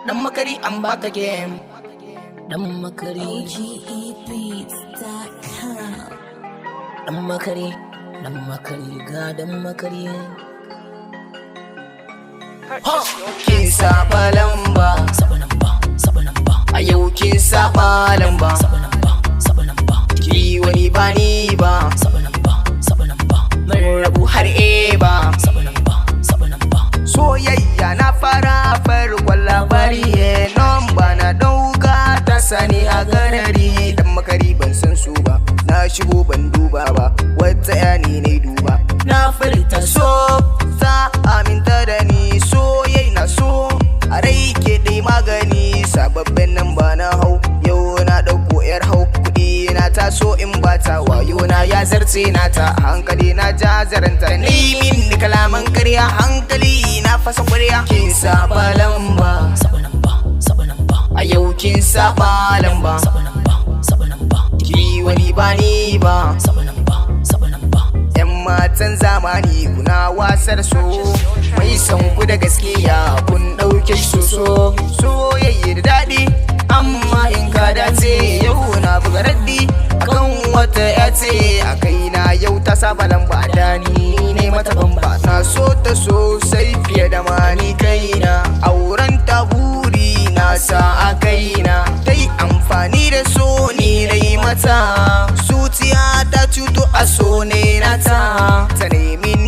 Dan makari an baka game. Dan makari OGEbeats.com. Dan makari ga dan makari. Kin saba lamba, saba lamba. A yau kin saba lamba, saba lamba. Ki wani ba ni ba, saba lamba. Mun rabu har ba, saba lamba. Soyayya na fara farkon labari, nomba na dauka ta sani a garari. Dan makari ban san su ba, na shigo ban duba ba, wata yani ne duba. Na furta so, za aminta da ni, soyayya na so a rai ke dai magani. Sababbin nan ba na hau, yau na dauko yar hau, kudi na taso in bata, wayo na ya zarce nata, hankali na jazaranta. Ni min kalaman karya, hankali na fasa kwarya. Kin saba lamba, saba lamba. A yau kin saba lamba, saba lamba. Ki wani ba ni ba, saba lamba. Yan matan zamani kuna wasar so, mai son ku da gaskiya kun dauke soso. Soyayya da daɗi amma in ka dace, yau na buga raddi akan wata yace a kaina. Yau ta saba lamba da ni ne mata bamba, na so ta sosai fiye da mani kaina. Auren ta buri na sa a kaina, dai amfani da so ni dai mata. Zuciya ta cuto a so ne nata, ta nemi